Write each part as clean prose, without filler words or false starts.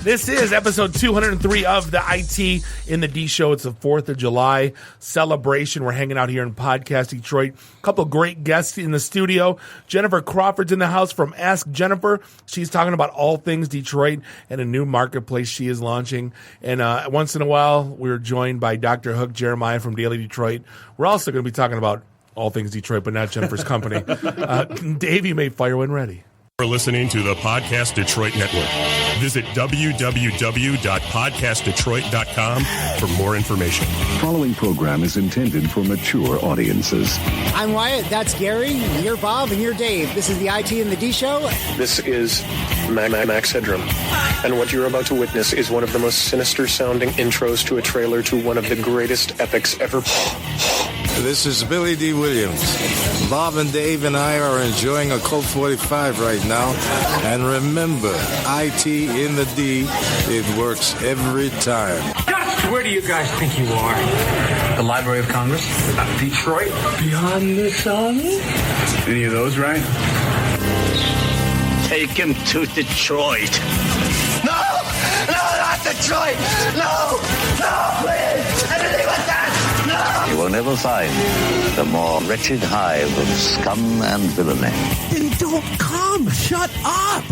This is episode 203 of the IT in the D Show. It's the 4th of July celebration. We're hanging out here in Podcast Detroit. A couple great guests in the studio. Jennifer Crawford's in the house from Ask Jennifer. She's talking about all things Detroit and a new marketplace she is launching. And once in a while, we're joined by Dr. Hook Jeremiah from Daily Detroit. We're also going to be talking about all things Detroit, but not Jennifer's company. Dave, you may fire when ready. You're listening to the Podcast Detroit Network. Visit www.podcastdetroit.com for more information. Following program is intended for mature audiences. I'm Wyatt, that's Gary, you're Bob, and you're Dave. This is the IT in the D Show. This is Max Headroom. And what you're about to witness is one of the most sinister-sounding intros to a trailer to one of the greatest epics ever. This is Billy D. Williams. Bob and Dave and I are enjoying a Colt 45 right now. And remember, IT in the D, it works every time. Where do you guys think you are? The Library of Congress? Detroit? Beyond the sun? Any of those right? Take him to Detroit. No! No, not Detroit! No! No, please! Anything but that! No! You will never find the more wretched hive of scum and villainy. Then don't come! Shut up!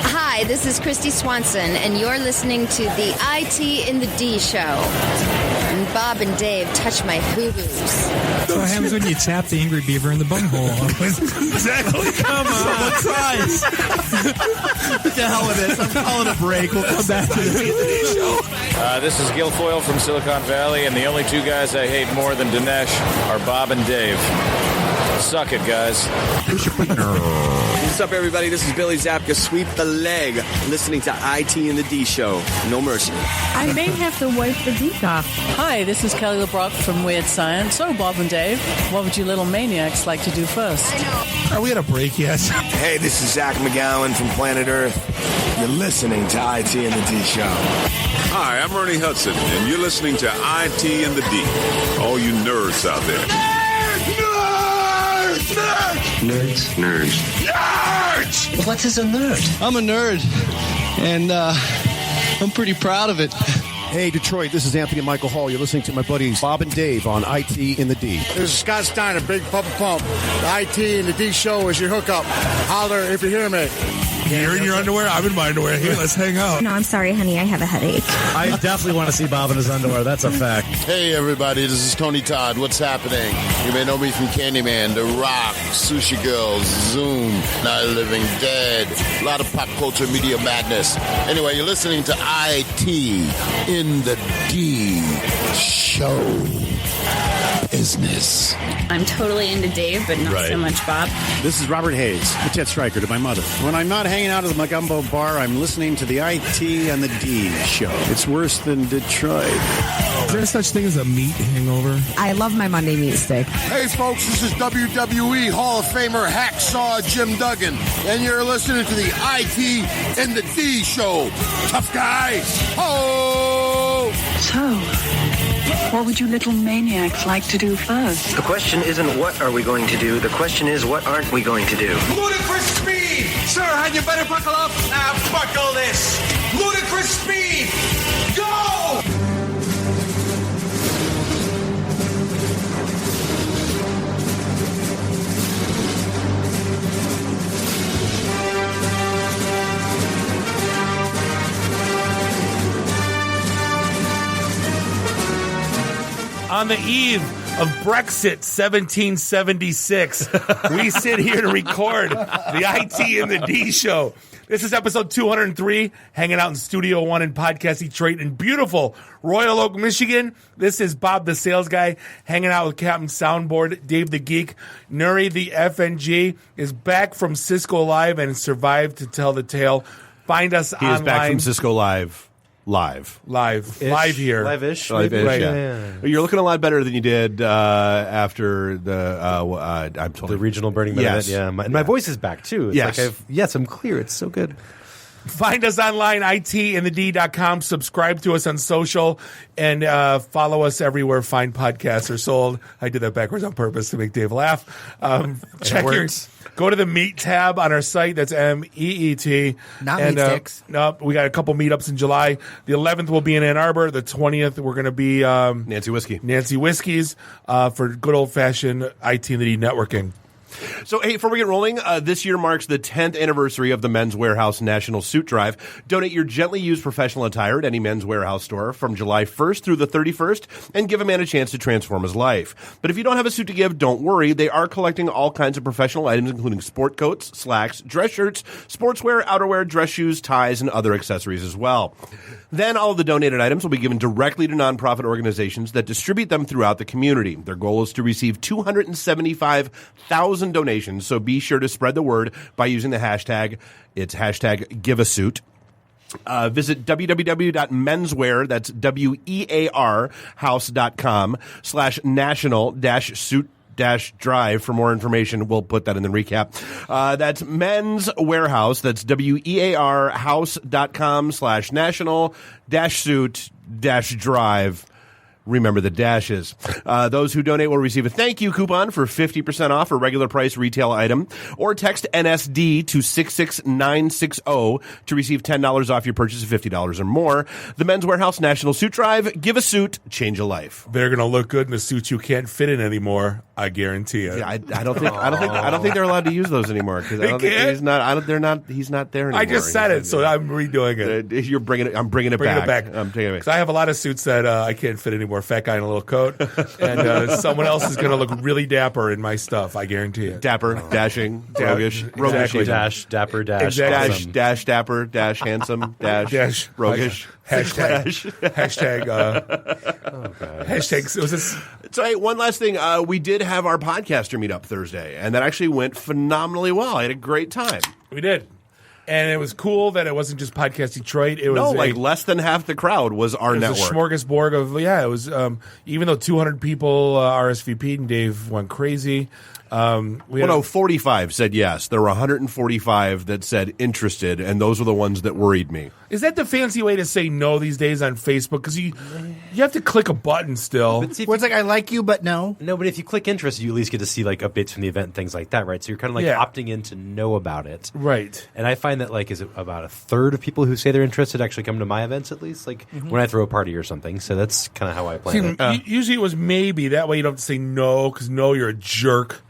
Hi, this is Christy Swanson, and you're listening to the IT in the D Show. And Bob and Dave touch my hoo-hoos. So what happens when you tap the angry beaver in the bunghole? Exactly. Come on. Someone tries. What the hell with this? I'm calling a break. We'll come back to the show. This is Guilfoyle from Silicon Valley, and the only two guys I hate more than Dinesh are Bob and Dave. Suck it, guys. What's up, everybody? This is Billy Zapka. Sweep the leg. Listening to IT in the D Show. No mercy. I may have to wipe the geek off. Hi, this is Kelly LeBrock from Weird Science. So, Bob and Dave, what would you little maniacs like to do first? Are we at a break yet? Hey, this is Zach McGowan from Planet Earth. You're listening to IT in the D Show. Hi, I'm Ernie Hudson, and you're listening to IT in the D. All you nerds out there. Nerds. Nerds. What is a nerd? I'm a nerd, and I'm pretty proud of it. Hey, Detroit, this is Anthony and Michael Hall. You're listening to my buddies Bob and Dave on IT in the D. This is Scott Steiner, Big Pump Pump. The IT in the D Show is your hookup. Holler if you hear me. You're in your underwear? I'm in my underwear. Here, let's hang out. No, I'm sorry, honey. I have a headache. I definitely want to see Bob in his underwear. That's a fact. Hey, everybody. This is Tony Todd. What's happening? You may know me from Candyman, The Rock, Sushi Girls, Zoom, Night of the Living Dead. A lot of pop culture media madness. Anyway, you're listening to IT in the D Show. Business. I'm totally into Dave, but not so much Bob. This is Robert Hayes, the Tet Striker to my mother. When I'm not hanging out at the Magumbo bar, I'm listening to the IT and the D Show. It's worse than Detroit. Is there such thing as a meat hangover? I love my Monday meat stick. Hey, folks, this is WWE Hall of Famer Hacksaw Jim Duggan, and you're listening to the IT and the D Show. Tough guys. Oh! So, what would you little maniacs like to do first? The question isn't what are we going to do. The question is what aren't we going to do. Ludicrous speed! Sir, had you better buckle up? Now buckle this! Ludicrous speed! Go! On the eve of Brexit 1776, we sit here to record the IT in the D Show. This is episode 203, hanging out in Studio 1 in Podcast Detroit in beautiful Royal Oak, Michigan. This is Bob the Sales Guy, hanging out with Captain Soundboard, Dave the Geek. Nuri the FNG is back from Cisco Live and survived to tell the tale. Find us online. He is back from Cisco Live here. Live-ish. Live-ish, Right. yeah. You're looking a lot better than you did after the the regional Burning Man yes. event. Yeah, my voice is back too. It's yes. like I'm clear. It's so good. Find us online, itinthed.com. Subscribe to us on social and follow us everywhere fine podcasts are sold. I did that backwards on purpose to make Dave laugh. Go to the Meet tab on our site. That's MEET. Not meat sticks. Nope. We got a couple meetups in July. The 11th will be in Ann Arbor. The 20th we're going to be Nancy Whiskey's for good old fashioned IT and the D networking. So, hey, before we get rolling, this year marks the 10th anniversary of the Men's Warehouse National Suit Drive. Donate your gently used professional attire at any Men's Warehouse store from July 1st through the 31st and give a man a chance to transform his life. But if you don't have a suit to give, don't worry. They are collecting all kinds of professional items, including sport coats, slacks, dress shirts, sportswear, outerwear, dress shoes, ties, and other accessories as well. Then all of the donated items will be given directly to nonprofit organizations that distribute them throughout the community. Their goal is to receive 275,000 donations, so be sure to spread the word by using the hashtag. It's hashtag GiveASuit. Visit www.menswear, that's WEAR house.com/national-suit-drive for more information. We'll put that in the recap. That's Men's Warehouse. That's WEAR house.com/national-suit-drive. Remember the dashes. Those who donate will receive a thank you coupon for 50% off a regular price retail item, or text NSD to 66960 to receive $10 off your purchase of $50 or more. The Men's Warehouse National Suit Drive. Give a suit, change a life. They're going to look good in the suits you can't fit in anymore. I guarantee it. Yeah, I don't think they're allowed to use those anymore because he's not there anymore. I just said it, so I'm redoing it. I'm bringing it back. I'm taking it back. Because I have a lot of suits that I can't fit anymore. Fat guy in a little coat, and someone else is going to look really dapper in my stuff. I guarantee it. Dapper, dashing, roguish, exactly. dash, dapper, dash, exactly. awesome. dash, dapper, dash, handsome, dash, roguish, hashtag. So, hey, one last thing. We did have our podcaster meetup Thursday, and that actually went phenomenally well. I had a great time. We did. And it was cool that it wasn't just Podcast Detroit. It was less than half the crowd was our network. It was a smorgasbord of, it was, even though 200 people RSVP'd and Dave went crazy. 45 said yes. There were 145 that said interested, and those were the ones that worried me. Is that the fancy way to say no these days on Facebook? Because you have to click a button still. Where it's like, I like you, but no. No, but if you click interest, you at least get to see like updates from the event and things like that, right? So you're kind of like opting in to know about it. Right. And I find that is it about a third of people who say they're interested actually come to my events at least, when I throw a party or something. So that's kind of how I plan it. Usually it was maybe. That way you don't have to say no, because no, you're a jerk.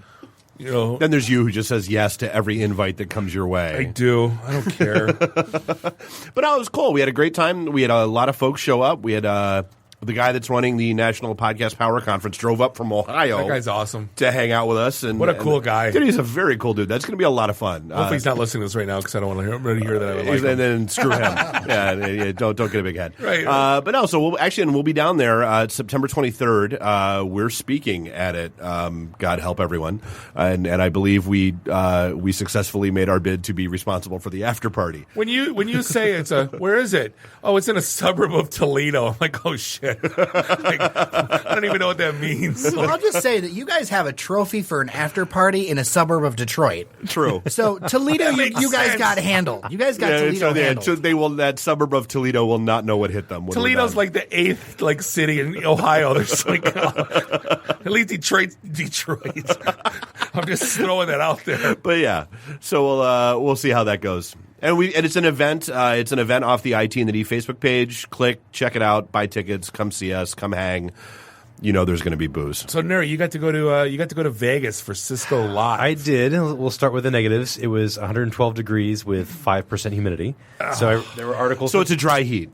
Then there's you who just says yes to every invite that comes your way. I do. I don't care. But no, it was cool. We had a great time. We had a lot of folks show up. We had the guy that's running the National Podcast Power Conference drove up from Ohio. That guy's awesome. To hang out with us. What a cool guy. Dude, he's a very cool dude. That's going to be a lot of fun. Hopefully he's not listening to this right now because I don't want to hear that. I would like him. And then screw him. yeah, don't get a big head. Right. But no, so we'll be down there September 23rd. We're speaking at it. God help everyone. And I believe we successfully made our bid to be responsible for the after party. When you say where is it? Oh, it's in a suburb of Toledo. I'm like, oh shit. I don't even know what that means. Well, I'll just say that you guys have a trophy for an after party in a suburb of Detroit. True. So Toledo, you guys got handled. You guys got Toledo handled. So that suburb of Toledo will not know what hit them. Toledo's like the 8th city in Ohio. There's at least Detroit. I'm just throwing that out there. But yeah, so we'll see how that goes. And it's an event. It's an event off the IT and the D Facebook page. Click, check it out, buy tickets, come see us, come hang. There's going to be booze. So Neri, you got to go to Vegas for Cisco Live. I did. We'll start with the negatives. It was 112 degrees with 5% humidity. So there were articles. So it's a dry heat.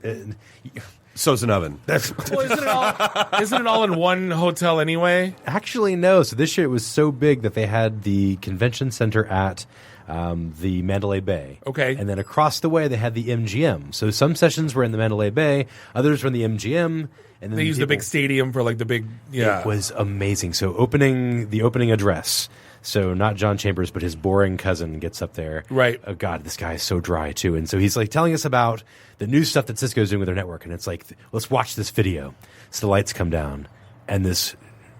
So it's an oven. Isn't it all in one hotel anyway? Actually, no. So this year it was so big that they had the convention center at the Mandalay Bay. Okay. And then across the way, they had the MGM. So some sessions were in the Mandalay Bay, others were in the MGM. And then they used the big stadium for the big, yeah. It was amazing. So the opening address. So not John Chambers, but his boring cousin gets up there. Right. Oh, God, this guy is so dry, too. And so he's telling us about the new stuff that Cisco's doing with their network. And it's let's watch this video. So the lights come down, and this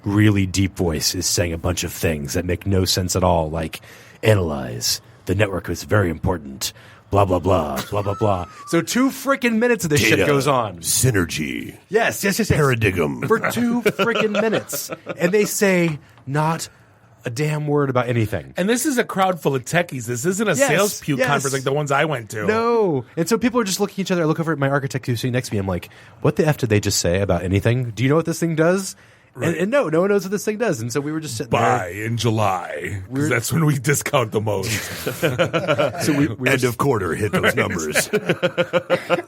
really deep voice is saying a bunch of things that make no sense at all, like, analyze. The network is very important. blah, blah, blah, blah, blah, blah. So 2 freaking minutes of this shit Data. goes on. Synergy. Yes. Paradigm. For 2 freaking minutes. And they say not a damn word about anything. And this is a crowd full of techies. This isn't a sales puke conference like the ones I went to. No. And so people are just looking at each other. I look over at my architect who's sitting next to me. I'm like, what the F did they just say about anything? Do you know what this thing does? Right. And no one knows what this thing does. And so we were just sitting Buy there. in July. Because that's when we discount the most. So we End of quarter, hit those numbers.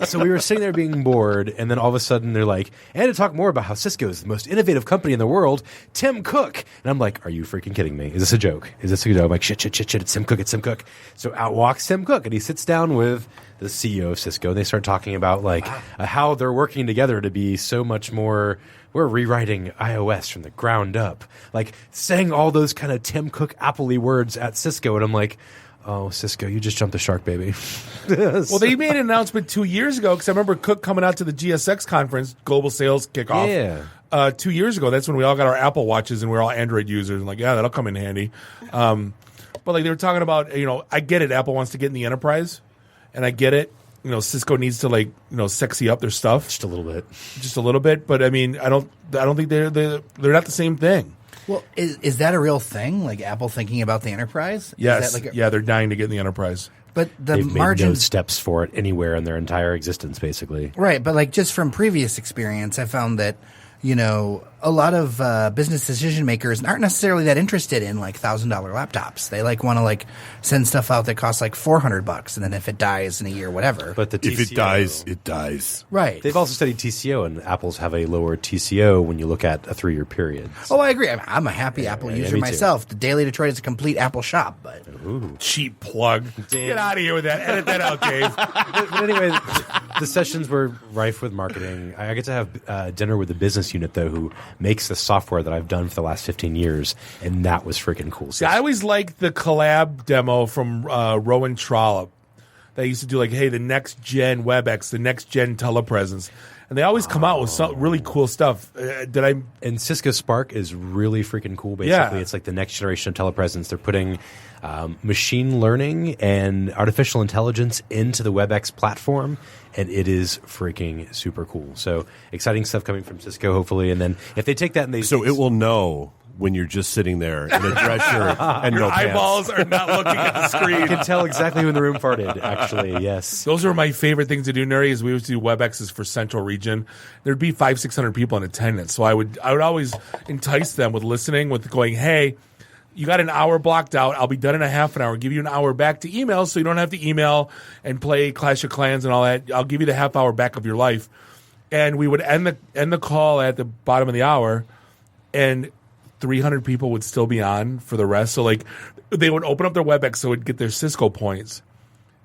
So we were sitting there being bored, and then all of a sudden they're like, and to talk more about how Cisco is the most innovative company in the world, Tim Cook. And I'm like, are you freaking kidding me? Is this a joke? Is this a joke? I'm like, shit, it's Tim Cook, it's Tim Cook. So out walks Tim Cook, and he sits down with the CEO of Cisco, and they start talking about how they're working together to be so much more. We're rewriting iOS from the ground up, like saying all those kind of Tim Cook Apple-y words at Cisco, and I'm like, oh, Cisco, you just jumped the shark, baby. Well, they made an announcement 2 years ago because I remember Cook coming out to the GSX conference, Global Sales Kickoff. Yeah. 2 years ago. That's when we all got our Apple Watches and we were all Android users. And like, yeah, that'll come in handy. But like they were talking about, I get it. Apple wants to get in the enterprise, and I get it. Cisco needs to sexy up their stuff just a little bit. But I mean, I don't think they're not the same thing. Well, is that a real thing? Like Apple thinking about the enterprise? Yes. Is that They're dying to get in the enterprise. But They've made no steps for it anywhere in their entire existence, basically. Right, but like just from previous experience, I found that a lot of business decision makers aren't necessarily that interested in like $1,000 laptops. They want to send stuff out that costs like $400, and then if it dies in a year, whatever. But the TCO, if it dies, it dies. Right. They've also studied TCO, and Apples have a lower TCO when you look at a 3-year period. Oh, I agree. I'm a happy Apple user myself. The Daily Detroit is a complete Apple shop, but cheap plug. Get out of here with that. Edit that out, Dave. But anyway, the sessions were rife with marketing. I get to have dinner with the business unit though, who makes the software that I've done for the last 15 years, and that was freaking cool. See, I always liked the collab demo from Rowan Trollope. They used to do the next gen WebEx, the next gen telepresence, and they always come out with some really cool stuff. And Cisco Spark is really freaking cool. Basically, it's like the next generation of telepresence. They're putting machine learning and artificial intelligence into the WebEx platform, and it is freaking super cool. So exciting stuff coming from Cisco, hopefully. And then if they take that and it will know when you're just sitting there in a dress shirt and your no eyeballs pants. are not looking at the screen. You can tell exactly who in the room farted, actually, yes. Those were my favorite things to do, Neri, is we used to do WebExes for Central Region. There'd be 500-600 people in attendance. So I would always entice them with listening, with going, hey, you got an hour blocked out. I'll be done in a half an hour. Give you an hour back to email so you don't have to email and play Clash of Clans and all that. I'll give you the half hour back of your life. And we would end the call at the bottom of the hour, and 300 people would still be on for the rest. So they would open up their WebEx so it'd get their Cisco points,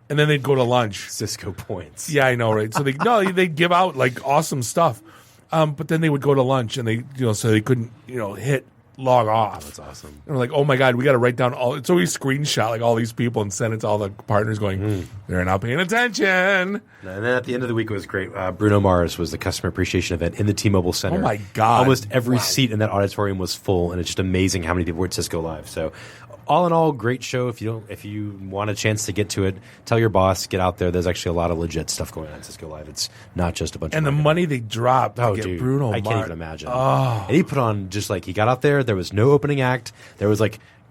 and then they'd go to lunch. Cisco points. Yeah, I know, right? So they'd give out awesome stuff, but then they would go to lunch, and they so they couldn't hit log off. Oh, that's awesome. And we're like, oh my god, we got to write down all. So we screenshot all these people and send it to all the partners, going, they're not paying attention. And then at the end of the week, it was great. Bruno Mars was the customer appreciation event in the T-Mobile Center. Oh my god! Almost every seat in that auditorium was full, and it's just amazing how many people were at Cisco Live. So, all in all, great show. If you want a chance to get to it, tell your boss, get out there. There's actually a lot of legit stuff going on at Cisco Live. It's not just a bunch and of the money they dropped to get dude, Bruno Mars. I can't even imagine. Oh. And he put on he got out there. There was no opening act. There was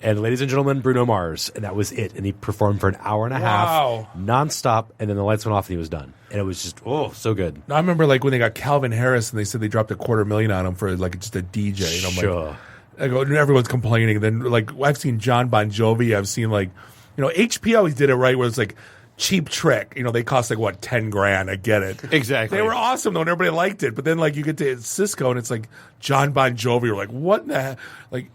and ladies and gentlemen, Bruno Mars, and that was it. And he performed for an hour and a half, nonstop, and then the lights went off and he was done. And it was just so good. I remember when they got Calvin Harris and they said they dropped $250,000 on him for just a DJ. And I'm sure. I go, everyone's complaining. And then I've seen John Bon Jovi. I've seen HP always did it right, where it's Cheap Trick. They cost $10,000. I get it. Exactly. They were awesome though, and everybody liked it. But then you get to Cisco and it's John Bon Jovi. We're what the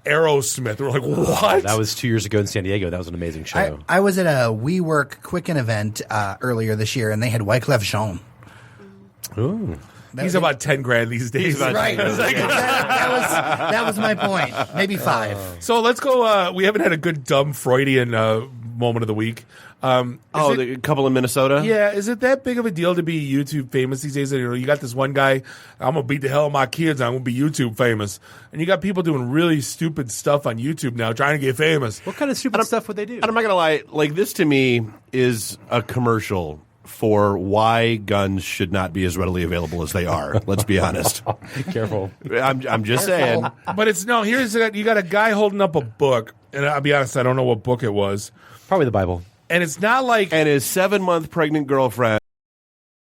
Aerosmith. We're what? That was 2 years ago in San Diego. That was an amazing show. I was at a WeWork Quicken event earlier this year, and they had Wyclef Jean. Ooh. He's about $10,000 these days. Right. that was my point. Maybe 5. So let's go. We haven't had a good dumb Freudian moment of the week. The couple in Minnesota? Yeah, is it that big of a deal to be YouTube famous these days? You got this one guy, I'm going to beat the hell out of my kids, I'm going to be YouTube famous. And you got people doing really stupid stuff on YouTube now, trying to get famous. What kind of stupid stuff would they do? And I'm not going to lie, like, this to me is a commercial for why guns should not be as readily available as they are. Let's be honest. Careful. I'm just saying. But it's no, you got a guy holding up a book, and I'll be honest, I don't know what book it was. Probably the Bible. And it's not like... And his 7-month pregnant girlfriend